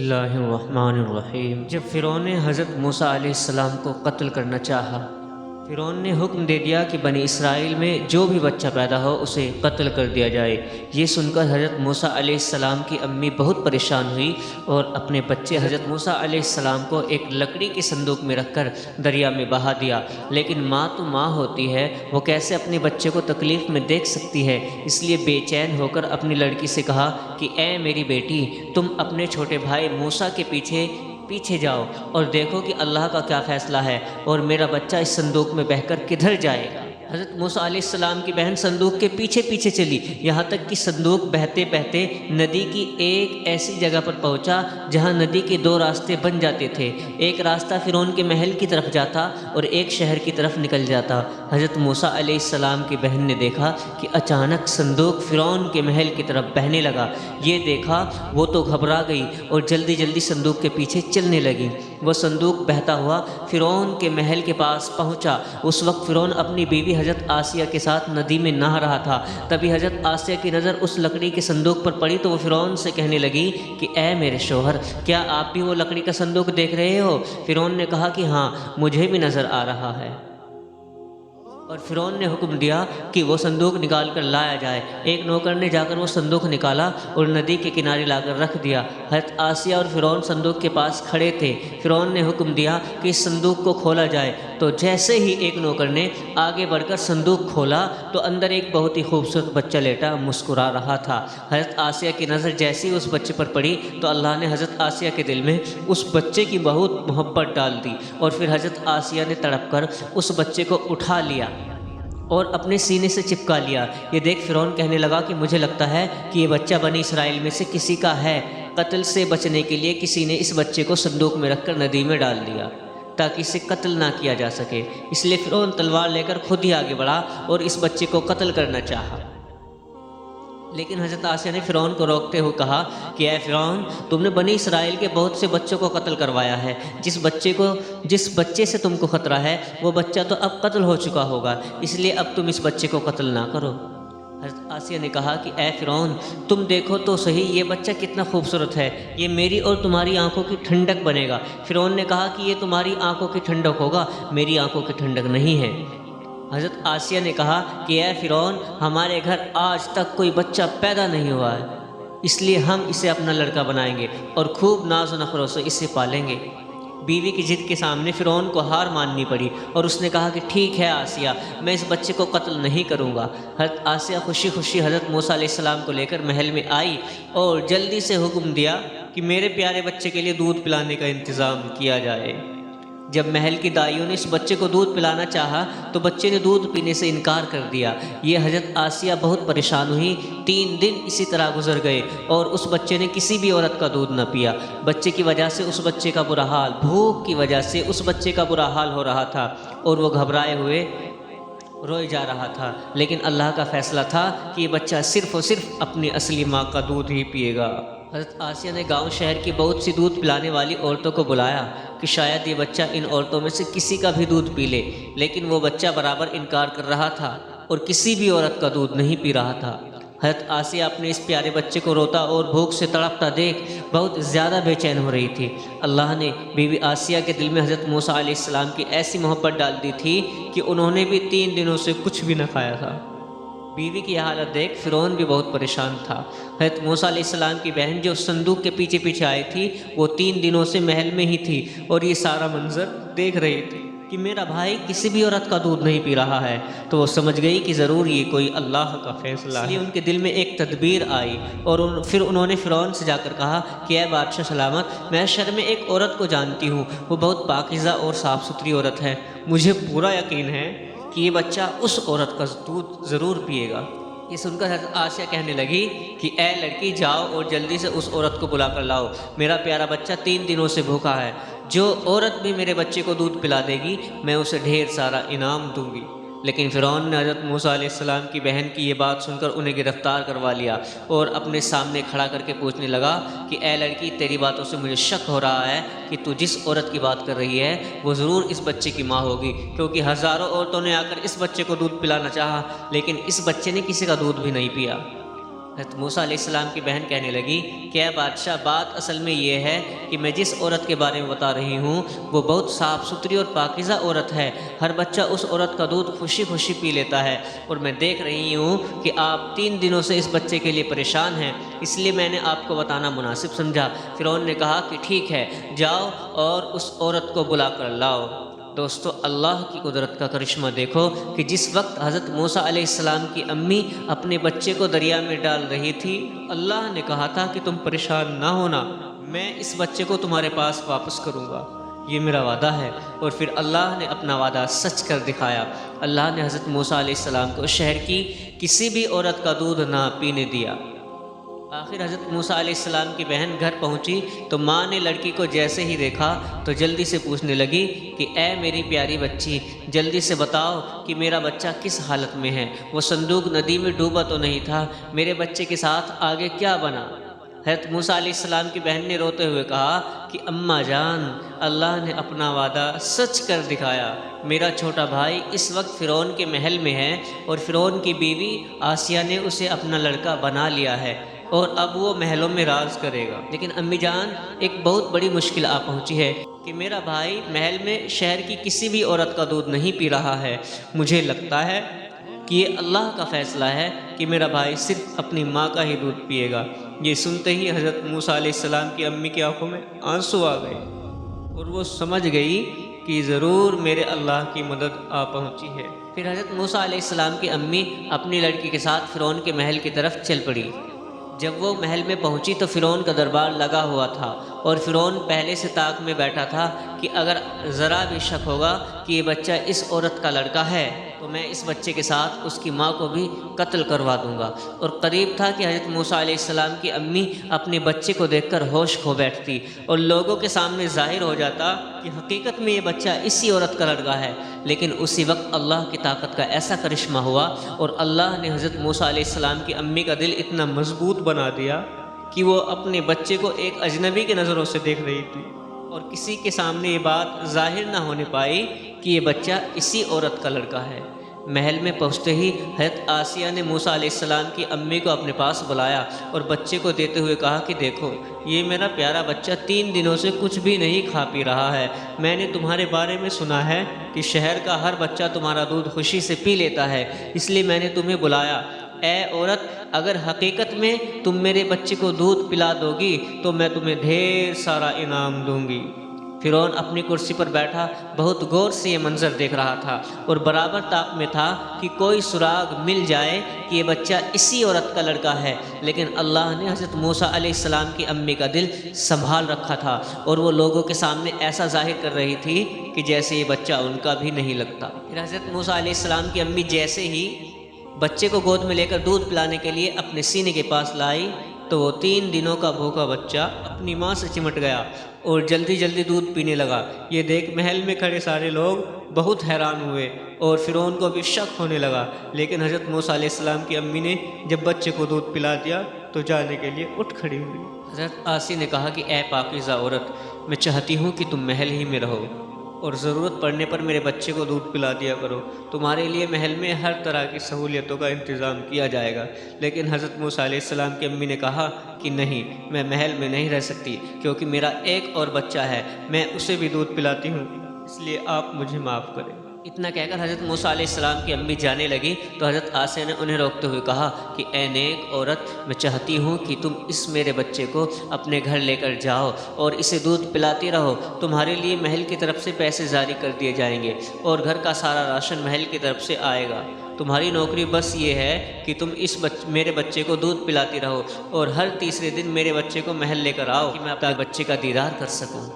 اللہ الرحمن الرحیم۔ جب فرعون نے حضرت موسیٰ علیہ السلام کو قتل کرنا چاہا، فرعون نے حکم دے دیا کہ بنی اسرائیل میں جو بھی بچہ پیدا ہو اسے قتل کر دیا جائے۔ یہ سن کر حضرت موسیٰ علیہ السلام کی امی بہت پریشان ہوئی اور اپنے بچے حضرت موسیٰ علیہ السلام کو ایک لکڑی کے صندوق میں رکھ کر دریا میں بہا دیا۔ لیکن ماں تو ماں ہوتی ہے، وہ کیسے اپنے بچے کو تکلیف میں دیکھ سکتی ہے، اس لیے بے چین ہو کر اپنی لڑکی سے کہا کہ اے میری بیٹی، تم اپنے چھوٹے بھائی موسیٰ کے پیچھے جاؤ اور دیکھو کہ اللہ کا کیا فیصلہ ہے اور میرا بچہ اس صندوق میں بہہ کر کدھر جائے گا۔ حضرت موسیٰ علیہ السلام کی بہن صندوق کے پیچھے چلی، یہاں تک کہ صندوق بہتے بہتے ندی کی ایک ایسی جگہ پر پہنچا جہاں ندی کے دو راستے بن جاتے تھے، ایک راستہ فرعون کے محل کی طرف جاتا اور ایک شہر کی طرف نکل جاتا۔ حضرت موسیٰ علیہ السلام کی بہن نے دیکھا کہ اچانک صندوق فرعون کے محل کی طرف بہنے لگا۔ یہ دیکھا وہ تو گھبرا گئی اور جلدی صندوق کے پیچھے چلنے لگی۔ وہ صندوق بہتا ہوا فرعون کے محل کے پاس پہنچا۔ اس وقت فرعون اپنی بیوی حضرت آسیہ کے ساتھ ندی میں نہا رہا تھا۔ تبھی حضرت آسیہ کی نظر اس لکڑی کے صندوق پر پڑی تو وہ فرعون سے کہنے لگی کہ اے میرے شوہر، کیا آپ بھی وہ لکڑی کا صندوق دیکھ رہے ہو؟ فرعون نے کہا کہ ہاں، مجھے بھی نظر آ رہا ہے۔ اور فرعون نے حکم دیا کہ وہ صندوق نکال کر لایا جائے۔ ایک نوکر نے جا کر وہ صندوق نکالا اور ندی کے کنارے لا کر رکھ دیا۔ حضرت آسیہ اور فرعون صندوق کے پاس کھڑے تھے۔ فرعون نے حکم دیا کہ اس صندوق کو کھولا جائے، تو جیسے ہی ایک نوکر نے آگے بڑھ کر صندوق کھولا تو اندر ایک بہت ہی خوبصورت بچہ لیٹا مسکرا رہا تھا۔ حضرت آسیہ کی نظر جیسے ہی اس بچے پر پڑی تو اللہ نے حضرت آسیہ کے دل میں اس بچے کی بہت محبت ڈال دی، اور پھر حضرت آسیہ نے تڑپ کر اس بچے کو اٹھا لیا اور اپنے سینے سے چپکا لیا۔ یہ دیکھ فرعون کہنے لگا کہ مجھے لگتا ہے کہ یہ بچہ بنی اسرائیل میں سے کسی کا ہے۔ قتل سے بچنے کے لیے کسی نے اس بچے کو صندوق میں رکھ کر ندی میں ڈال دیا تاکہ اسے قتل نہ کیا جا سکے۔ اس لیے فرعون تلوار لے کر خود ہی آگے بڑھا اور اس بچے کو قتل کرنا چاہا، لیکن حضرت آسیہ نے فرعون کو روکتے ہوئے کہا کہ اے فرعون، تم نے بنی اسرائیل کے بہت سے بچوں کو قتل کروایا ہے۔ جس بچے سے تم کو خطرہ ہے وہ بچہ تو اب قتل ہو چکا ہوگا، اس لیے اب تم اس بچے کو قتل نہ کرو۔ حضرت آسیہ نے کہا کہ اے فرعون، تم دیکھو تو صحیح یہ بچہ کتنا خوبصورت ہے، یہ میری اور تمہاری آنکھوں کی ٹھنڈک بنے گا۔ فرعون نے کہا کہ یہ تمہاری آنکھوں کی ٹھنڈک ہوگا، میری آنکھوں کی ٹھنڈک نہیں ہے۔ حضرت آسیہ نے کہا کہ اے فرعون، ہمارے گھر آج تک کوئی بچہ پیدا نہیں ہوا ہے، اس لیے ہم اسے اپنا لڑکا بنائیں گے اور خوب ناز و نخروں سے اسے پالیں گے۔ بیوی کی ضد کے سامنے فرعون کو ہار ماننی پڑی اور اس نے کہا کہ ٹھیک ہے آسیہ، میں اس بچے کو قتل نہیں کروں گا۔ حضرت آسیہ خوشی حضرت موسیٰ علیہ السلام کو لے کر محل میں آئی اور جلدی سے حکم دیا کہ میرے پیارے بچے کے لیے دودھ پلانے کا انتظام کیا جائے۔ جب محل کی دائیوں نے اس بچے کو دودھ پلانا چاہا تو بچے نے دودھ پینے سے انکار کر دیا۔ یہ حضرت آسیہ بہت پریشان ہوئی۔ 3 دن اسی طرح گزر گئے اور اس بچے نے کسی بھی عورت کا دودھ نہ پیا۔ بچے کی وجہ سے اس بچے کا برا حال، بھوک کی وجہ سے اس بچے کا برا حال ہو رہا تھا اور وہ گھبرائے ہوئے روئے جا رہا تھا، لیکن اللہ کا فیصلہ تھا کہ یہ بچہ صرف اور صرف اپنی اصلی ماں کا دودھ ہی پیے گا۔ حضرت آسیہ نے گاؤں شہر کی بہت سی دودھ پلانے والی عورتوں کو بلایا کہ شاید یہ بچہ ان عورتوں میں سے کسی کا بھی دودھ پی لے، لیکن وہ بچہ برابر انکار کر رہا تھا اور کسی بھی عورت کا دودھ نہیں پی رہا تھا۔ حضرت آسیہ اپنے اس پیارے بچے کو روتا اور بھوک سے تڑپتا دیکھ بہت زیادہ بے چین ہو رہی تھی۔ اللہ نے بیوی آسیہ کے دل میں حضرت موسیٰ علیہ السلام کی ایسی محبت ڈال دی تھی کہ انہوں نے بھی 3 دنوں سے کچھ بھی نہ کھایا تھا۔ بیوی کی حالت دیکھ فرعون بھی بہت پریشان تھا۔ حضرت موسیٰ علیہ السلام کی بہن جو صندوق کے پیچھے آئی تھی وہ 3 دنوں سے محل میں ہی تھی اور یہ سارا منظر دیکھ رہی تھی کہ میرا بھائی کسی بھی عورت کا دودھ نہیں پی رہا ہے، تو وہ سمجھ گئی کہ ضرور یہ کوئی اللہ کا فیصلہ ہے۔ اس لیے ان کے دل میں ایک تدبیر آئی اور پھر انہوں نے فرعون سے جا کر کہا کہ اے بادشاہ سلامت، میں شہر میں ایک عورت کو جانتی ہوں، وہ بہت پاکیزہ اور صاف ستھری عورت ہے، مجھے پورا یقین ہے کہ یہ بچہ اس عورت کا دودھ ضرور پیے گا۔ یہ سن کر حضرت آسیہ کہنے لگی کہ اے لڑکی، جاؤ اور جلدی سے اس عورت کو بلا کر لاؤ، میرا پیارا بچہ 3 دنوں سے بھوکا ہے، جو عورت بھی میرے بچے کو دودھ پلا دے گی میں اسے ڈھیر سارا انعام دوں گی۔ لیکن فرعون نے حضرت موسیٰ علیہ السلام کی بہن کی یہ بات سن کر انہیں گرفتار کروا لیا اور اپنے سامنے کھڑا کر کے پوچھنے لگا کہ اے لڑکی، تیری باتوں سے مجھے شک ہو رہا ہے کہ تو جس عورت کی بات کر رہی ہے وہ ضرور اس بچے کی ماں ہوگی، کیونکہ ہزاروں عورتوں نے آ کر اس بچے کو دودھ پلانا چاہا لیکن اس بچے نے کسی کا دودھ بھی نہیں پیا۔ حضرت موسیٰ علیہ السلام کی بہن کہنے لگی کہ اے بادشاہ، بات اصل میں یہ ہے کہ میں جس عورت کے بارے میں بتا رہی ہوں وہ بہت صاف ستھری اور پاکیزہ عورت ہے۔ ہر بچہ اس عورت کا دودھ خوشی خوشی پی لیتا ہے، اور میں دیکھ رہی ہوں کہ آپ 3 دنوں سے اس بچے کے لیے پریشان ہیں، اس لیے میں نے آپ کو بتانا مناسب سمجھا۔ فرعون نے کہا کہ ٹھیک ہے، جاؤ اور اس عورت کو بلا کر لاؤ۔ دوستو، اللہ کی قدرت کا کرشمہ دیکھو کہ جس وقت حضرت موسیٰ علیہ السلام کی امی اپنے بچے کو دریا میں ڈال رہی تھی، اللہ نے کہا تھا کہ تم پریشان نہ ہونا، میں اس بچے کو تمہارے پاس واپس کروں گا، یہ میرا وعدہ ہے۔ اور پھر اللہ نے اپنا وعدہ سچ کر دکھایا۔ اللہ نے حضرت موسیٰ علیہ السلام کو شہر کی کسی بھی عورت کا دودھ نہ پینے دیا۔ آخر حضرت موسیٰ علیہ السلام کی بہن گھر پہنچی تو ماں نے لڑکی کو جیسے ہی دیکھا تو جلدی سے پوچھنے لگی کہ اے میری پیاری بچی، جلدی سے بتاؤ کہ میرا بچہ کس حالت میں ہے، وہ صندوق ندی میں ڈوبا تو نہیں تھا، میرے بچے کے ساتھ آگے کیا بنا؟ حضرت موسیٰ علیہ السلام کی بہن نے روتے ہوئے کہا کہ اماں جان، اللہ نے اپنا وعدہ سچ کر دکھایا، میرا چھوٹا بھائی اس وقت فرعون کے محل میں ہے اور فرعون کی بیوی آسیہ نے اسے اپنا لڑکا بنا لیا ہے اور اب وہ محلوں میں راز کرے گا۔ لیکن امی جان، ایک بہت بڑی مشکل آ پہنچی ہے کہ میرا بھائی محل میں شہر کی کسی بھی عورت کا دودھ نہیں پی رہا ہے، مجھے لگتا ہے کہ یہ اللہ کا فیصلہ ہے کہ میرا بھائی صرف اپنی ماں کا ہی دودھ پیے گا۔ یہ سنتے ہی حضرت موسیٰ علیہ السلام کی امی کی آنکھوں میں آنسو آ گئے اور وہ سمجھ گئی کہ ضرور میرے اللہ کی مدد آ پہنچی ہے۔ پھر حضرت موسیٰ علیہ السلام کی امی اپنی لڑکی کے ساتھ فرعون کے محل کی طرف چل پڑی۔ جب وہ محل میں پہنچی تو فرعون کا دربار لگا ہوا تھا اور فرعون پہلے سے طاق میں بیٹھا تھا کہ اگر ذرا بھی شک ہوگا کہ یہ بچہ اس عورت کا لڑکا ہے تو میں اس بچے کے ساتھ اس کی ماں کو بھی قتل کروا دوں گا۔ اور قریب تھا کہ حضرت موسیٰ علیہ السلام کی امی اپنے بچے کو دیکھ کر ہوش کھو بیٹھتی اور لوگوں کے سامنے ظاہر ہو جاتا کہ حقیقت میں یہ بچہ اسی عورت کا لڑکا ہے۔ لیکن اسی وقت اللہ کی طاقت کا ایسا کرشمہ ہوا اور اللہ نے حضرت موسیٰ علیہ السلام کی امی کا دل اتنا مضبوط بنا دیا کہ وہ اپنے بچے کو ایک اجنبی کی نظروں سے دیکھ رہی تھی اور کسی کے سامنے یہ بات ظاہر نہ ہونے پائی کہ یہ بچہ اسی عورت کا لڑکا ہے۔ محل میں پہنچتے ہی حضرت آسیہ نے موسیٰ علیہ السلام کی امی کو اپنے پاس بلایا اور بچے کو دیتے ہوئے کہا کہ دیکھو، یہ میرا پیارا بچہ 3 دنوں سے کچھ بھی نہیں کھا پی رہا ہے، میں نے تمہارے بارے میں سنا ہے کہ شہر کا ہر بچہ تمہارا دودھ خوشی سے پی لیتا ہے، اس لیے میں نے تمہیں بلایا۔ اے عورت، اگر حقیقت میں تم میرے بچے کو دودھ پلا دو گی تو میں تمہیں ڈھیر سارا انعام دوں گی۔ فرعون اپنی کرسی پر بیٹھا بہت غور سے یہ منظر دیکھ رہا تھا اور برابر طاق میں تھا کہ کوئی سراغ مل جائے کہ یہ بچہ اسی عورت کا لڑکا ہے۔ لیکن اللہ نے حضرت موسیٰ علیہ السلام کی امی کا دل سنبھال رکھا تھا اور وہ لوگوں کے سامنے ایسا ظاہر کر رہی تھی کہ جیسے یہ بچہ ان کا بھی نہیں لگتا۔ پھر حضرت موسیٰ علیہ السلام کی امی جیسے ہی بچے کو گود میں لے کر دودھ پلانے کے لیے اپنے سینے کے پاس لائی تو وہ 3 دنوں کا بھوکا بچہ اپنی ماں سے چمٹ گیا اور جلدی جلدی دودھ پینے لگا۔ یہ دیکھ محل میں کھڑے سارے لوگ بہت حیران ہوئے اور فرعون کو بھی شک ہونے لگا۔ لیکن حضرت موسیٰ علیہ السلام کی امی نے جب بچے کو دودھ پلا دیا تو جانے کے لیے اٹھ کھڑی ہوئی۔ حضرت آسی نے کہا کہ اے پاکیزہ عورت، میں چاہتی ہوں کہ تم محل ہی میں رہو اور ضرورت پڑنے پر میرے بچے کو دودھ پلا دیا کرو، تمہارے لیے محل میں ہر طرح کی سہولیتوں کا انتظام کیا جائے گا۔ لیکن حضرت موسیٰ علیہ السلام کی امی نے کہا کہ نہیں، میں محل میں نہیں رہ سکتی کیونکہ میرا ایک اور بچہ ہے، میں اسے بھی دودھ پلاتی ہوں، اس لیے آپ مجھے معاف کریں۔ اتنا کہہ کر حضرت موسیٰ علیہ السلام کی امی جانے لگی تو حضرت آسیہ نے انہیں روکتے ہوئے کہا کہ اے نیک عورت، میں چاہتی ہوں کہ تم اس میرے بچے کو اپنے گھر لے کر جاؤ اور اسے دودھ پلاتی رہو، تمہارے لیے محل کی طرف سے پیسے جاری کر دیے جائیں گے اور گھر کا سارا راشن محل کی طرف سے آئے گا۔ تمہاری نوکری بس یہ ہے کہ تم میرے بچے کو دودھ پلاتی رہو اور ہر تیسرے دن میرے بچے کو محل لے کر آؤ کہ میں اپنے بچے کا دیدار کر سکوں۔